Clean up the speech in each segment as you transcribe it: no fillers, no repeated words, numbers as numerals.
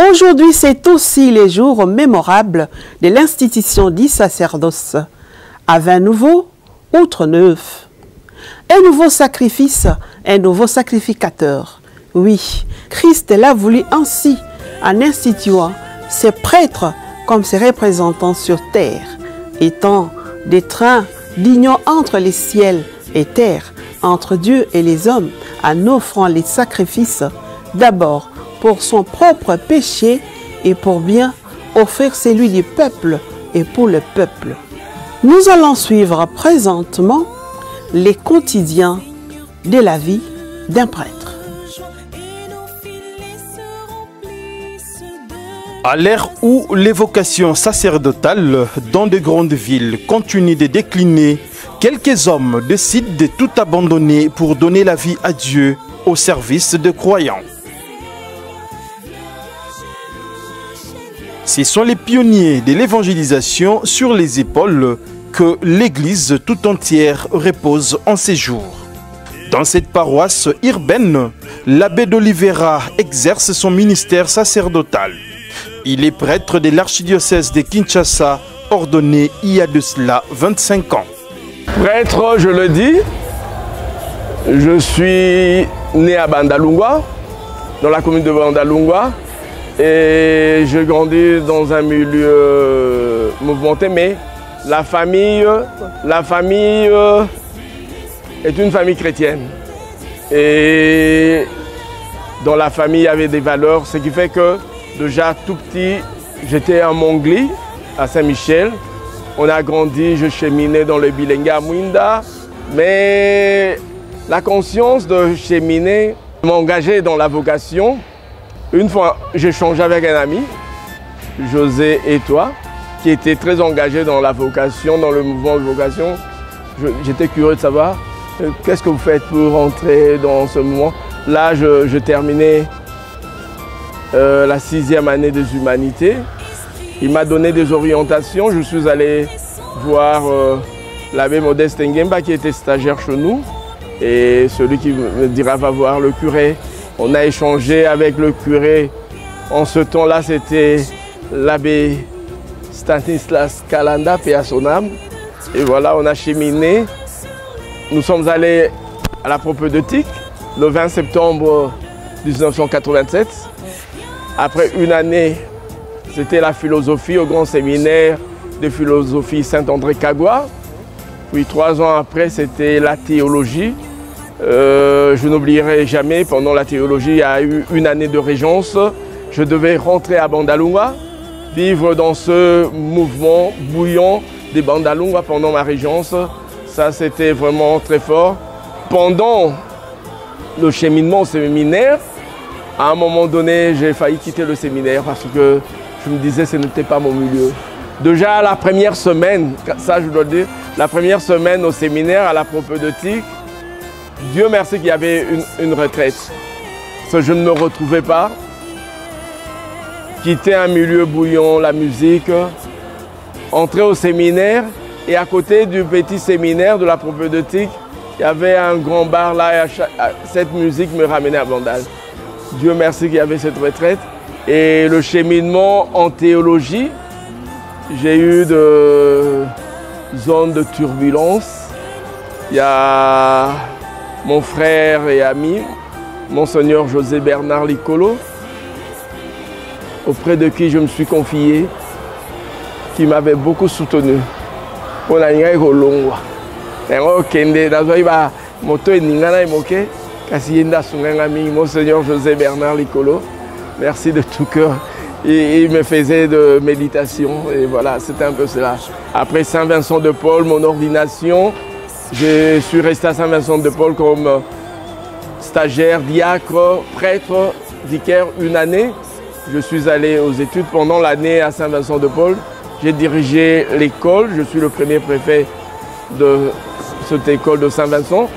Aujourd'hui, c'est aussi les jours mémorables de l'institution du sacerdoce. À vin nouveau, outre neuf. Un nouveau sacrifice, un nouveau sacrificateur. Oui, Christ l'a voulu ainsi, en instituant ses prêtres comme ses représentants sur terre, étant des trains d'union entre les ciels et terre, entre Dieu et les hommes, en offrant les sacrifices, d'abord pour son propre péché et pour bien offrir celui du peuple et pour le peuple. Nous allons suivre présentement les quotidiens de la vie d'un prêtre. À l'ère où les vocations sacerdotales dans de grandes villes continuent de décliner, quelques hommes décident de tout abandonner pour donner la vie à Dieu au service des croyants. Ce sont les pionniers de l'évangélisation sur les épaules que l'Église tout entière repose en ces jours. Dans cette paroisse urbaine, l'abbé d'Oliveira exerce son ministère sacerdotal. Il est prêtre de l'archidiocèse de Kinshasa, ordonné il y a de cela 25 ans. Prêtre, je le dis, je suis né à Bandalungwa, dans la commune de Bandalungwa, et je grandis dans un milieu mouvementé, mais la famille est une famille chrétienne. Et dans la famille, il y avait des valeurs, ce qui fait que déjà tout petit, j'étais à Mongli, à Saint-Michel. On a grandi, je cheminais dans le Bilenga à Mouinda. Mais la conscience de cheminer m'engageait dans la vocation. Une fois, j'ai changé avec un ami, José et toi, qui était très engagé dans la vocation, dans le mouvement de vocation. J'étais curieux de savoir qu'est-ce que vous faites pour rentrer dans ce mouvement. Là, je terminais la 6e année des humanités. Il m'a donné des orientations. Je suis allé voir l'abbé Modeste Ngemba qui était stagiaire chez nous. Et celui qui me dira va voir le curé. On a échangé avec le curé. En ce temps-là, c'était l'abbé Stanislas Kalanda, paix à son âme. Et voilà, on a cheminé. Nous sommes allés à la propédeutique le 20 septembre 1987. Après une année, c'était la philosophie au grand séminaire de philosophie Saint-André Kagwa. Puis 3 ans après, c'était la théologie. Je n'oublierai jamais, pendant la théologie, il y a eu une année de régence. Je devais rentrer à Bandalungwa, vivre dans ce mouvement bouillant des Bandalungwa pendant ma régence. Ça, c'était vraiment très fort. Pendant le cheminement au séminaire, à un moment donné, j'ai failli quitter le séminaire parce que je me disais que ce n'était pas mon milieu. Déjà la première semaine, ça je dois le dire, la première semaine au séminaire à la propédeutique, Dieu merci qu'il y avait une retraite. Parce que je ne me retrouvais pas. Quitter un milieu bouillant, la musique, entrer au séminaire et à côté du petit séminaire de la propédeutique, il y avait un grand bar là et cette musique me ramenait à Bandal. Dieu merci qu'il y avait cette retraite. Et le cheminement en théologie, j'ai eu de zones de turbulence. Il y a mon frère et ami, Monseigneur José Bernard Likolo, auprès de qui je me suis confié, qui m'avait beaucoup soutenu. Monseigneur José Bernard Likolo, merci de tout cœur. Et il me faisait de méditation et voilà, c'était un peu cela. Après Saint-Vincent de Paul, mon ordination, je suis resté à Saint-Vincent de Paul comme stagiaire, diacre, prêtre, vicaire une année. Je suis allé aux études pendant l'année à Saint-Vincent de Paul. J'ai dirigé l'école, je suis le premier préfet de cette école de Saint-Vincent.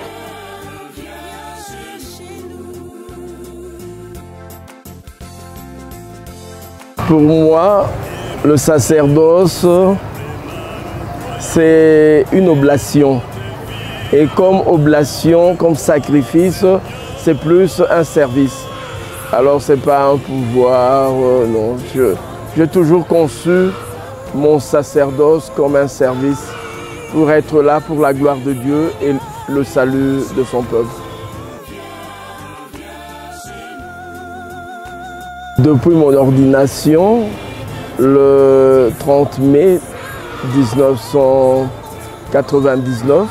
Pour moi, le sacerdoce, c'est une oblation. Et comme oblation, comme sacrifice, c'est plus un service. Alors c'est pas un pouvoir, non. J'ai toujours conçu mon sacerdoce comme un service pour être là pour la gloire de Dieu et le salut de son peuple. Depuis mon ordination, le 30 mai 1999,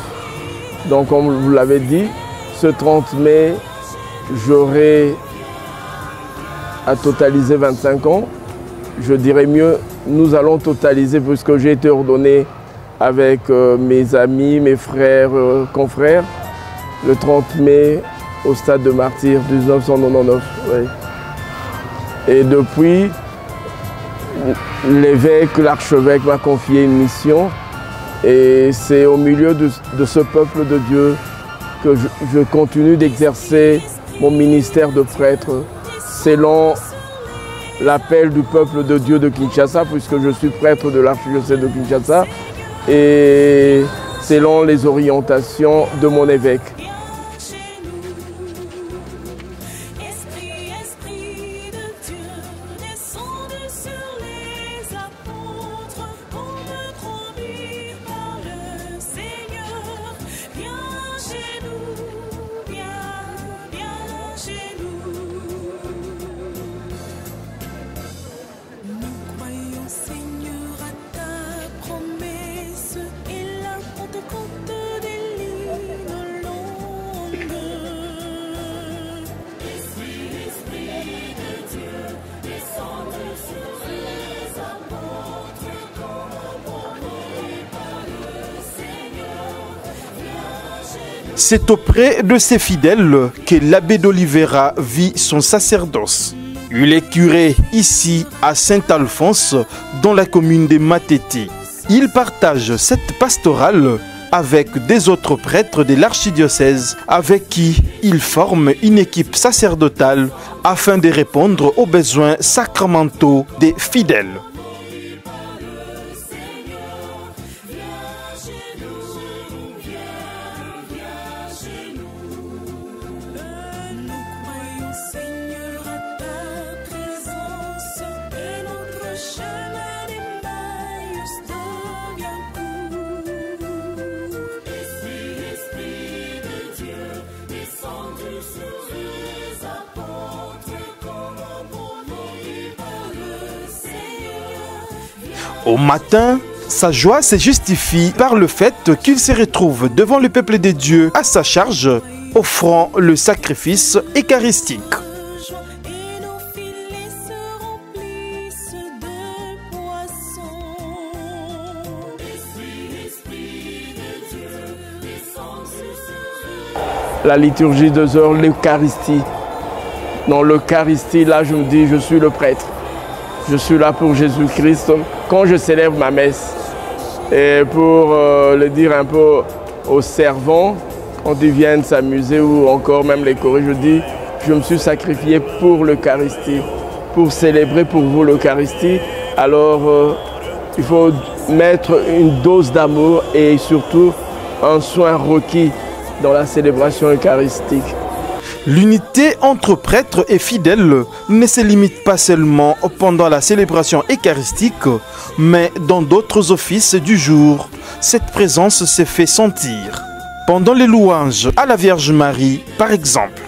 donc comme vous l'avez dit, ce 30 mai, j'aurai à totaliser 25 ans. Je dirais mieux, nous allons totaliser puisque j'ai été ordonné avec mes amis, mes frères, confrères, le 30 mai au stade de martyr 1999. Oui. Et depuis, l'évêque, l'archevêque m'a confié une mission et c'est au milieu de ce peuple de Dieu que je continue d'exercer mon ministère de prêtre selon l'appel du peuple de Dieu de Kinshasa, puisque je suis prêtre de l'archidiocèse de Kinshasa, et selon les orientations de mon évêque. C'est auprès de ses fidèles que l'abbé d'Oliveira vit son sacerdoce. Il est curé ici à Saint-Alphonse, dans la commune de Matete. Il partage cette pastorale avec des autres prêtres de l'archidiocèse avec qui il forme une équipe sacerdotale afin de répondre aux besoins sacramentaux des fidèles. Au matin, sa joie se justifie par le fait qu'il se retrouve devant le peuple de Dieu à sa charge, offrant le sacrifice eucharistique. La liturgie 2 heures, l'Eucharistie. Dans l'Eucharistie, là, je me dis, je suis le prêtre. Je suis là pour Jésus-Christ quand je célèbre ma messe. Et pour le dire un peu aux servants, quand ils viennent s'amuser ou encore même les choristes, je dis, je me suis sacrifié pour l'Eucharistie, pour célébrer pour vous l'Eucharistie. Alors, il faut mettre une dose d'amour et surtout un soin requis dans la célébration eucharistique. L'unité entre prêtres et fidèles ne se limite pas seulement pendant la célébration eucharistique, mais dans d'autres offices du jour. Cette présence se fait sentir. Pendant les louanges à la Vierge Marie, par exemple.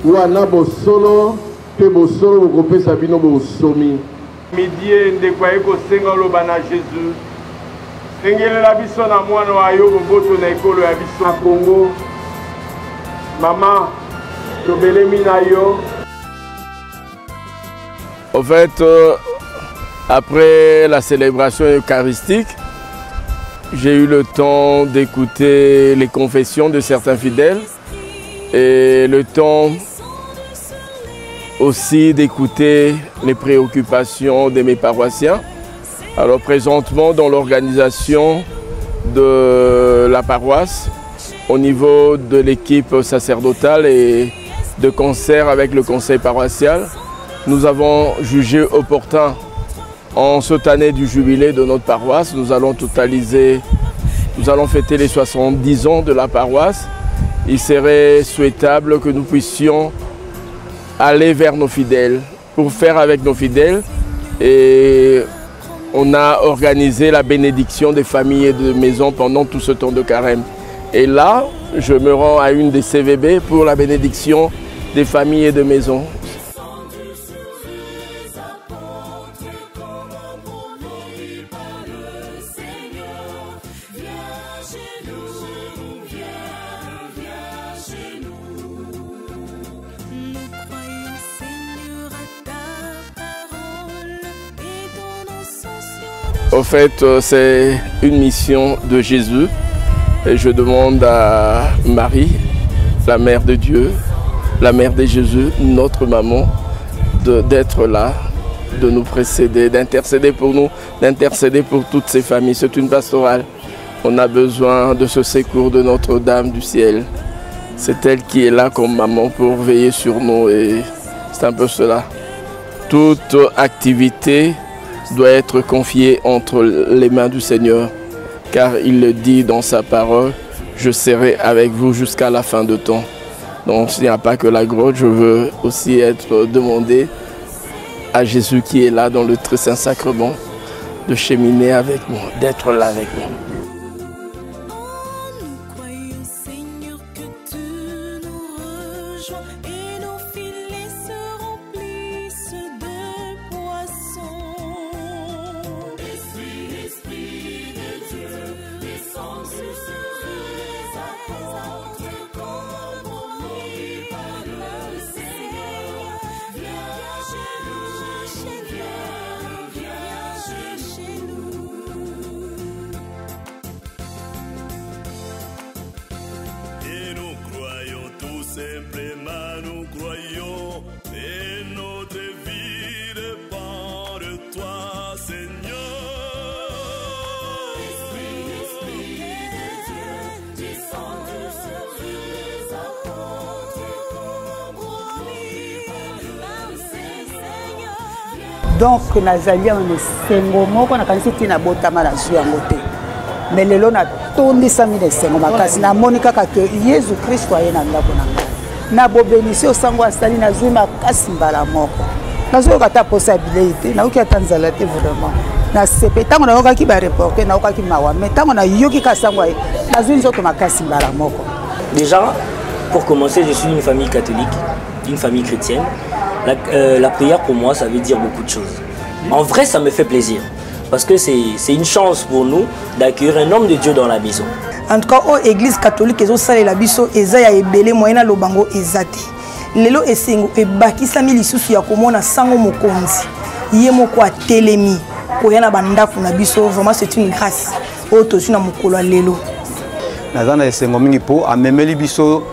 wana bosolo pe bosolo bokopesa bino bosomi midi ndeko ayekosenga oloba na Jésus sengelela biso na mwana wa yo boboto na ekolo ya biso na Congo mama tobelemi na yo. En fait, après la célébration eucharistique, j'ai eu le temps d'écouter les confessions de certains fidèles et le temps aussi d'écouter les préoccupations de mes paroissiens. Alors présentement dans l'organisation de la paroisse, au niveau de l'équipe sacerdotale et de concert avec le conseil paroissial, nous avons jugé opportun, en cette année du jubilé de notre paroisse, nous allons fêter les 70 ans de la paroisse. Il serait souhaitable que nous puissions aller vers nos fidèles, pour faire avec nos fidèles. Et on a organisé la bénédiction des familles et de maisons pendant tout ce temps de carême. Et là, je me rends à une des CVB pour la bénédiction des familles et de maisons. Au fait, c'est une mission de Jésus et je demande à Marie, la mère de Dieu, la mère de Jésus, notre maman, d'être là, de nous précéder, d'intercéder pour nous, d'intercéder pour toutes ces familles. C'est une pastorale. On a besoin de ce secours de Notre-Dame du ciel. C'est elle qui est là comme maman pour veiller sur nous et c'est un peu cela. Toute activité doit être confiée entre les mains du Seigneur, car il le dit dans sa parole, je serai avec vous jusqu'à la fin de temps. Donc s'il n'y a pas que la grotte, je veux aussi être demandé à Jésus qui est là dans le très saint sacrement, de cheminer avec moi, d'être là avec moi. Simplement nous croyons et notre vie dépend de toi, Seigneur. Esprit de Dieu, descends sur les apôtres, promis par le Seigneur. Donc nazali en esengo moko nakanisi tina botama na zwi yango te. Mais lelo na tondisami na esengo makasi namoni kaka ke Yesu Kristo aye na ndako na ngai. Na bobenisi osango asali na zwi makasi mbala moko. Nazoyoka ta posa ya bilei te, nayoki ata nzala te vraiment. Na sepe ntango nayokaki bareporte nayokaki mawa, mais ntango nayoki ka sango aye nazwi nzoto makasi mbala moko. Déjà, pour commencer, je suis d'une famille catholique, d'une famille chrétienne. La prière pour moi, ça veut dire beaucoup de choses. En vrai, ça me fait plaisir. Parce que c'est une chance pour nous d'accueillir un homme de Dieu dans la maison. En tout cas, l'église catholique est la biso ezaya ebele moyena lobango ezate. Lelo esengo ebakisami lisusu ya komona sango mokonzi. Ye moko atelemi koyana bandako na biso, vraiment c'est une grâce. Oto tuna mokolo lelo. Nazana esengo mingi po amemeli biso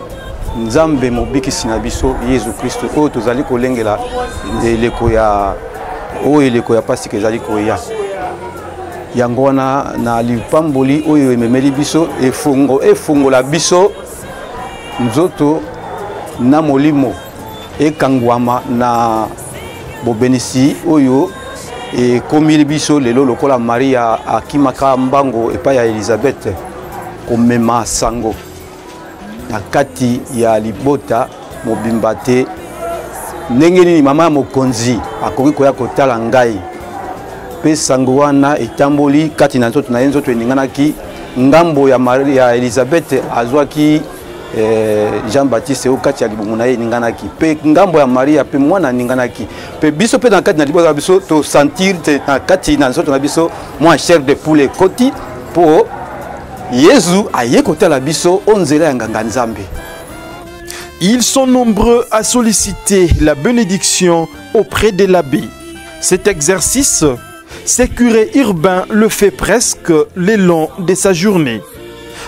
nzambe mobikisi na biso Yesu Kristo oyo tozali kolengela eleko ya pasi kezali koya. Yango wana na lipamboli oyo ememeli biso efungola biso nzoto na molimo ekangwama na bobenisi oyo ekomili biso lelo lokola Maria akimaka mbango epai ya Elizabeth komema sango na kati ya libota mobimba te ndenge nini mama mokonzi akoki koya kotala ngai. Sango wana etamboli kati na nzoto na ye nzoto eninganaki ngambo ya Maria Elizabeth azwaki Jean-Baptiste o kati ya libongo na ye eninganaki pe ngambo ya Maria pe mwana eninganaki pe biso pe na kati na libota biso to sentir na kati na nzoto na biso mwa chair de poulet koti po Yesu aye kotala biso onzela ya nganga nzambe. Ils sont nombreux à solliciter la bénédiction auprès de l'abbé. Cet exercice, ce curé urbain le fait presque le long de sa journée.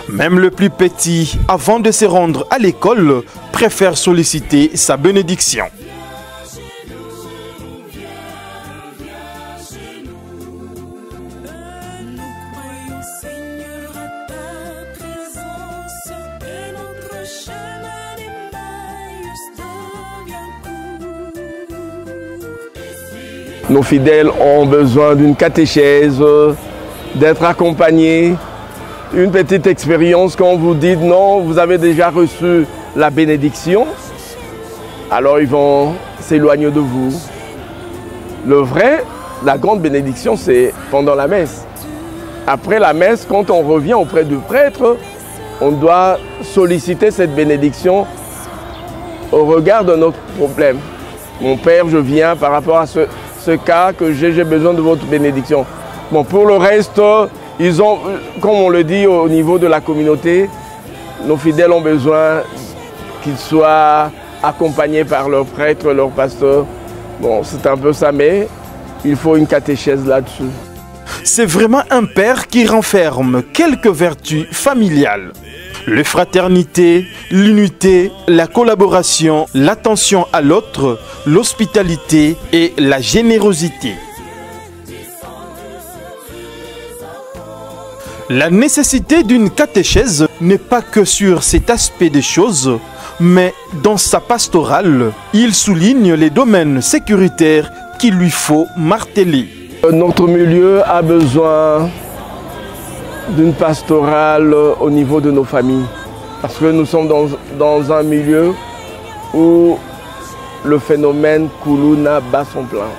Même le plus petit, avant de se rendre à l'école, préfère solliciter sa bénédiction. Nos fidèles ont besoin d'une catéchèse, d'être accompagnés. Une petite expérience quand vous dites non, vous avez déjà reçu la bénédiction, alors ils vont s'éloigner de vous. La grande bénédiction, c'est pendant la messe. Après la messe, quand on revient auprès du prêtre, on doit solliciter cette bénédiction au regard de notre problème. Mon père, je viens par rapport à ce cas que j'ai besoin de votre bénédiction. Bon, pour le reste, ils ont, comme on le dit au niveau de la communauté, nos fidèles ont besoin qu'ils soient accompagnés par leur prêtre, leur pasteur. Bon, c'est un peu ça, mais il faut une catéchèse là-dessus. C'est vraiment un père qui renferme quelques vertus familiales. La fraternité, l'unité, la collaboration, l'attention à l'autre, l'hospitalité et la générosité. La nécessité d'une catéchèse n'est pas que sur cet aspect des choses, mais dans sa pastorale, il souligne les domaines sécuritaires qu'il lui faut marteler. Notre milieu a besoin d'une pastorale au niveau de nos familles, parce que nous sommes dans un milieu où le phénomène Kuluna bat son plein.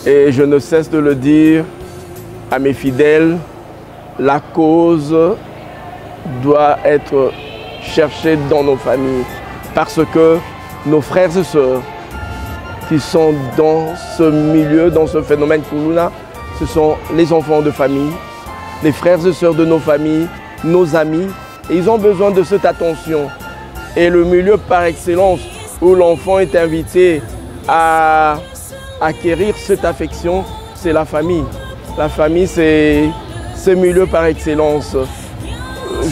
Et je ne cesse de le dire à mes fidèles, la cause doit être cherchée dans nos familles, parce que nos frères et sœurs qui sont dans ce milieu, dans ce phénomène Kuluna, ce sont les enfants de famille, les frères et sœurs de nos familles, nos amis, et ils ont besoin de cette attention. Et le milieu par excellence où l'enfant est invité à acquérir cette affection, c'est la famille. La famille, c'est ce milieu par excellence.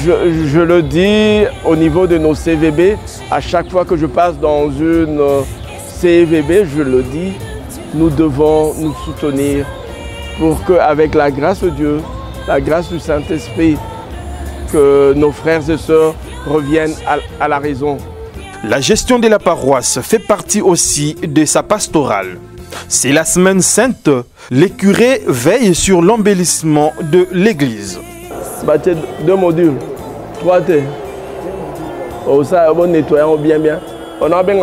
Je le dis au niveau de nos CVB, à chaque fois que je passe dans une CVB, je le dis, nous devons nous soutenir pour qu'avec la grâce de Dieu, la grâce du Saint-Esprit, que nos frères et sœurs reviennent à la raison. La gestion de la paroisse fait partie aussi de sa pastorale. C'est la semaine sainte, les curés veillent sur l'embellissement de l'église. Deux modules, 3T. Ça, on nettoie bien. On a bien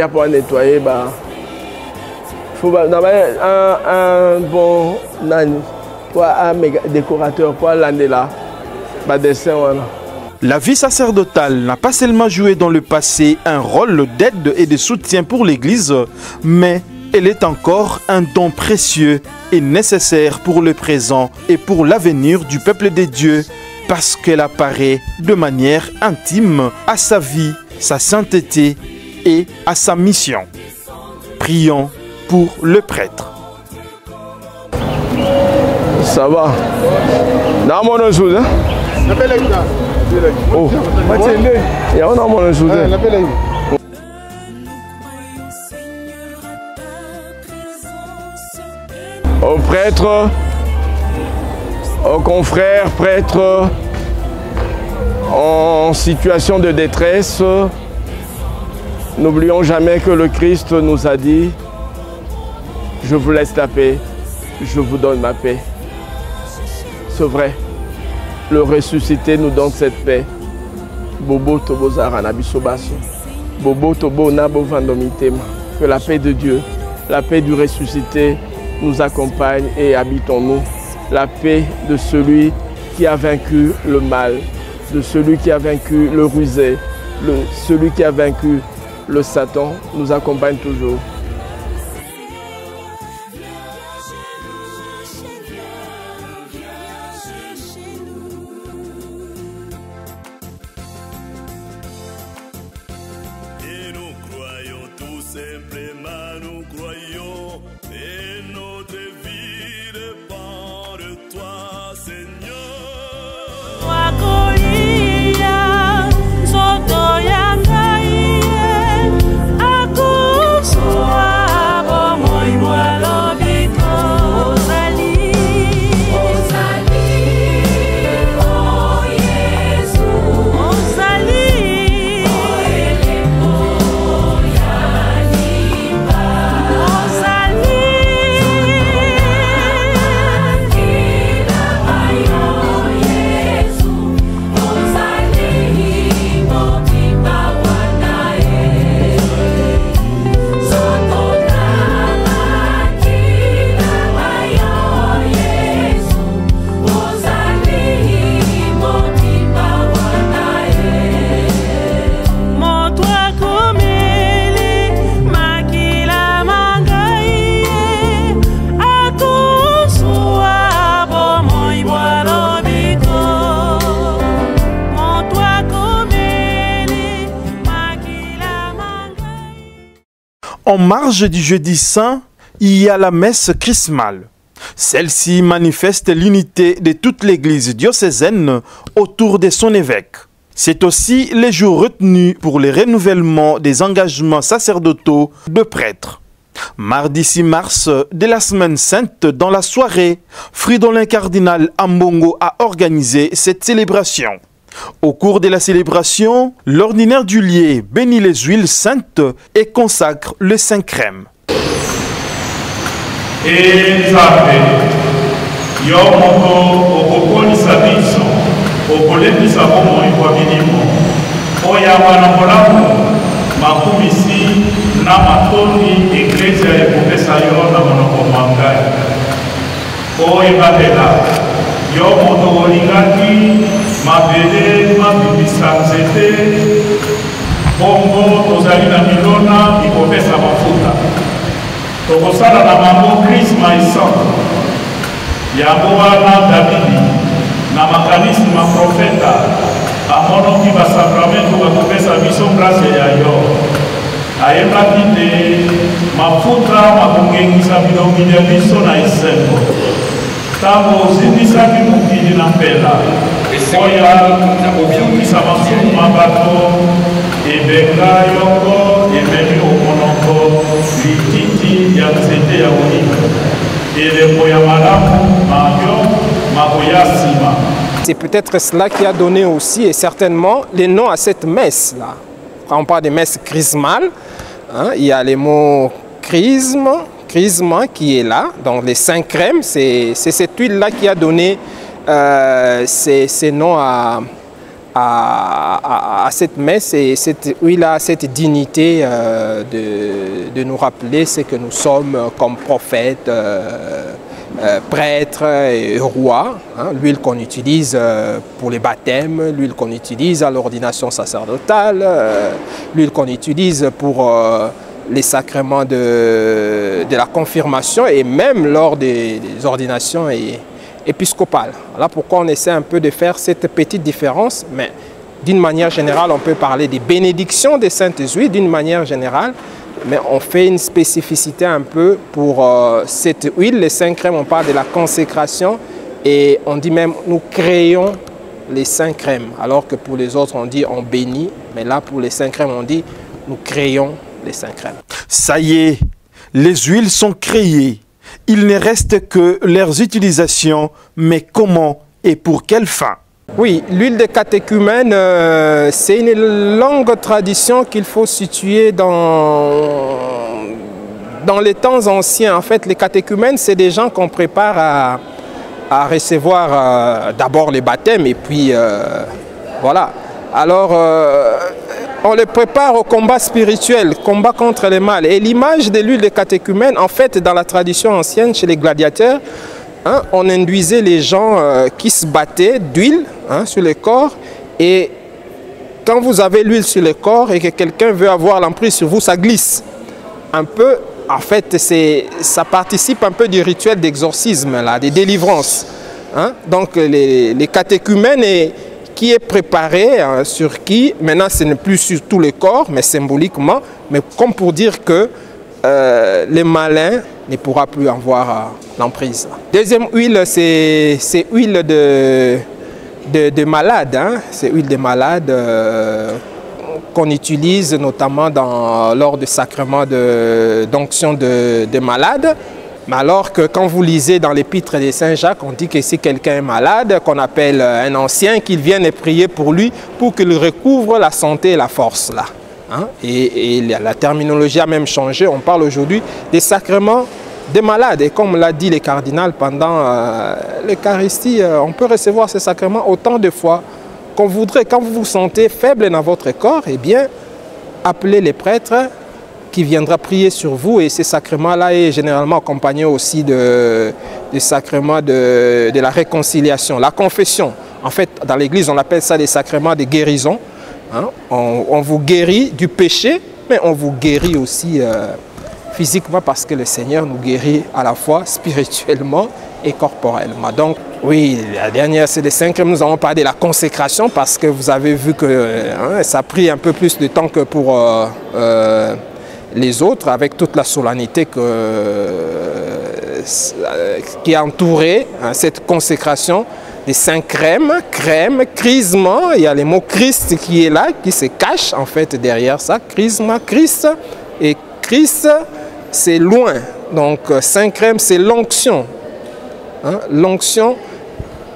pour nettoyer. Il faut un bon décorateur pour l'année là. La vie sacerdotale n'a pas seulement joué dans le passé un rôle d'aide et de soutien pour l'Église, mais elle est encore un don précieux et nécessaire pour le présent et pour l'avenir du peuple de Dieu, parce qu'elle apparaît de manière intime à sa vie, sa sainteté et à sa mission. Prions pour le prêtre. Ça va. Non, mon chose, hein? Oh, il y a un mon chose. Aux prêtres, aux confrères prêtres en situation de détresse, n'oublions jamais que le Christ nous a dit « Je vous laisse la paix, je vous donne ma paix ». C'est vrai, le ressuscité nous donne cette paix. Bobo tobo zarana bisobaso. Bobo tobo nabo vandomitema. Que la paix de Dieu, la paix du ressuscité nous accompagne et habite en nous. La paix de celui qui a vaincu le mal, de celui qui a vaincu le rusé, celui qui a vaincu le Satan nous accompagne toujours. Simplement nous croyons et notre vie dépend de toi, Seigneur. Ozali En marge du jeudi saint, il y a la messe chrismale. Celle-ci manifeste l'unité de toute l'église diocésaine autour de son évêque. C'est aussi les jours retenus pour le renouvellement des engagements sacerdotaux de prêtres. Mardi 6 mars de la semaine sainte, dans la soirée, Fridolin Cardinal Ambongo a organisé cette célébration. Au cours de la célébration, l'ordinaire du lieu bénit les huiles saintes et consacre le Saint-Crème. na matoni iglesia ekopesa yo na monoko mangai oyebatela yo moto olingaki mabele mabimisa nzete bongo tozali na milona ekopesa mafuta tokosala na bango krisma esango yango wana davidi na makanisi maprofeta amonoki basakramento bakopesa biso grâce ya yo ayebaki te mafuta makongengisa bilongi ya biso na esengo ntango ozindisaki mokili na mpela oya kofungisa masumu ma bato ebenga yoko ememi omonoko lititi ya nzete ya olive elembo ya malamu mayo makoya nsima. C'est peut-être cela qui a donné aussi et certainement les noms à cette messe-là. Quand on parle de messe chrismale, hein, il y a les mots chrisme qui est là, donc les 5 crèmes, c'est cette huile-là qui a donné ces noms à cette messe et cette huile a cette dignité de nous rappeler ce que nous sommes comme prophètes, prêtres et rois, hein, l'huile qu'on utilise pour les baptêmes, l'huile qu'on utilise à l'ordination sacerdotale, l'huile qu'on utilise pour les sacrements de la confirmation et même lors des ordinations épiscopales. Voilà pourquoi on essaie un peu de faire cette petite différence, mais d'une manière générale, on peut parler des bénédictions des saintes huiles d'une manière générale, mais on fait une spécificité un peu pour cette huile. Les 5 crèmes, on parle de la consécration et on dit même nous créons les 5 crèmes, alors que pour les autres on dit on bénit, mais là pour les 5 crèmes on dit nous créons les 5 crèmes. Ça y est, les huiles sont créées. Il ne reste que leurs utilisations, mais comment et pour quelle fin? Oui, l'huile de catéchumène, c'est une longue tradition qu'il faut situer dans les temps anciens. En fait, les catéchumènes, c'est des gens qu'on prépare à recevoir d'abord les baptêmes et puis voilà. Alors, on les prépare au combat spirituel, combat contre le mal. Et l'image de l'huile de catéchumène, en fait, dans la tradition ancienne, chez les gladiateurs, hein, on induisait les gens qui se battaient d'huile sur le corps. Et quand vous avez l'huile sur le corps et que quelqu'un veut avoir l'emprise sur vous, ça glisse un peu. En fait, ça participe un peu du rituel d'exorcisme, de délivrance. Hein. Donc, les catéchumènes qui est préparé sur qui, maintenant ce n'est plus sur tout le corps, mais symboliquement, mais comme pour dire que les malins ne pourra plus avoir l'emprise. Deuxième huile, c'est huile de malade, hein. C'est huile de malade qu'on utilise notamment lors du sacrement d'onction de malade. Mais alors que quand vous lisez dans l'épître de Saint Jacques, on dit que si quelqu'un est malade, qu'on appelle un ancien, qu'il vienne prier pour lui, pour qu'il recouvre la santé et la force là. Hein? Et la terminologie a même changé, on parle aujourd'hui des sacrements des malades. Et comme l'a dit le cardinal pendant l'Eucharistie, on peut recevoir ces sacrements autant de fois qu'on voudrait. Quand vous vous sentez faible dans votre corps, eh bien, appelez les prêtres qui viendra prier sur vous, et ces sacrements-là est généralement accompagné aussi des sacrements de la réconciliation, la confession. En fait, dans l'Église, on appelle ça des sacrements de guérison. Hein? On vous guérit du péché, mais on vous guérit aussi physiquement parce que le Seigneur nous guérit à la fois spirituellement et corporellement. Donc, oui, la dernière, c'est les 5 crèmes. Nous avons parlé de la consécration parce que vous avez vu que ça a pris un peu plus de temps que pour les autres avec toute la solennité qui a entouré cette consécration des 5 crèmes, chrisma, il y a le mot Christ qui est là, qui se cache en fait derrière ça, chrisma, Christ, et Christ c'est loin, donc 5 crèmes c'est l'onction. Hein? L'onction,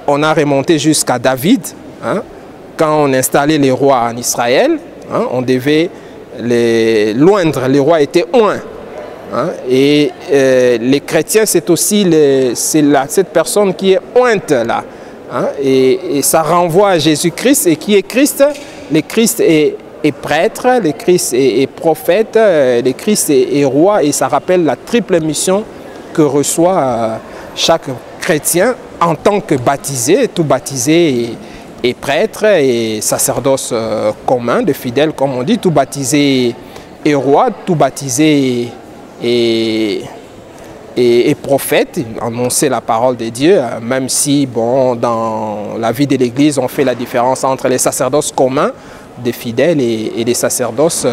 on a remonté jusqu'à David, hein? Quand on installait les rois en Israël, hein? On devait les loindre, les rois étaient oints. Hein? Et les chrétiens, c'est aussi cette personne qui est ointe là. Hein? Et ça renvoie à Jésus-Christ. Et qui est Christ? Le Christ est prêtre, le Christ est prophète, le Christ est roi. Et ça rappelle la triple mission que reçoit chaque chrétien en tant que baptisé. Tout baptisé et prêtre et sacerdoce commun, de fidèles comme on dit. Tout baptisé et roi, tout baptisé et prophète, annoncer la parole de Dieu, même si bon, dans la vie de l'Église, on fait la différence entre les sacerdoces communs des fidèles et les sacerdoces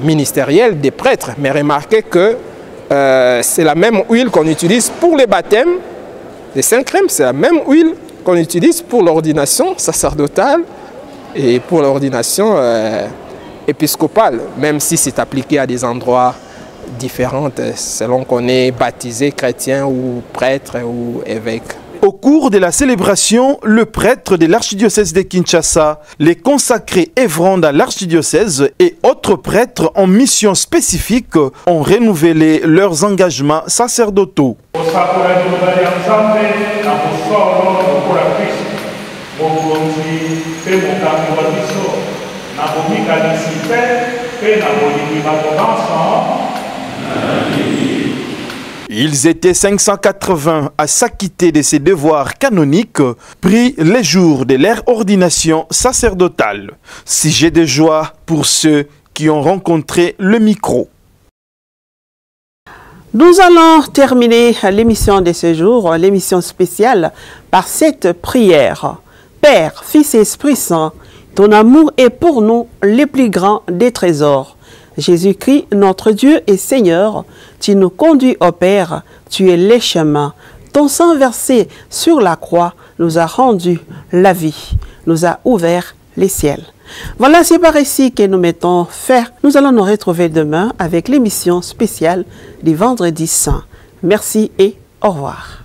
ministériels des prêtres. Mais remarquez que c'est la même huile qu'on utilise pour les baptêmes, les 5 crèmes, c'est la même huile qu'on utilise pour l'ordination sacerdotale et pour l'ordination épiscopale, même si c'est appliqué à des endroits différentes selon qu'on est baptisé chrétien ou prêtre ou évêque. Au cours de la célébration, le prêtre de l'archidiocèse de Kinshasa, les consacrés œuvrant dans l'archidiocèse et autres prêtres en mission spécifique ont renouvelé leurs engagements sacerdotaux. Ils étaient 580 à s'acquitter de ces devoirs canoniques, pris les jours de leur ordination sacerdotale. Sujet de joie pour ceux qui ont rencontré le micro. Nous allons terminer l'émission de ce jour, l'émission spéciale, par cette prière. Père, Fils et Esprit Saint, ton amour est pour nous le plus grand des trésors. Jésus-Christ, notre Dieu et Seigneur, tu nous conduis au Père, tu es le chemin. Ton sang versé sur la croix nous a rendu la vie, nous a ouvert les ciels. Voilà, c'est par ici que nous mettons fin. Nous allons nous retrouver demain avec l'émission spéciale du Vendredi Saint. Merci et au revoir.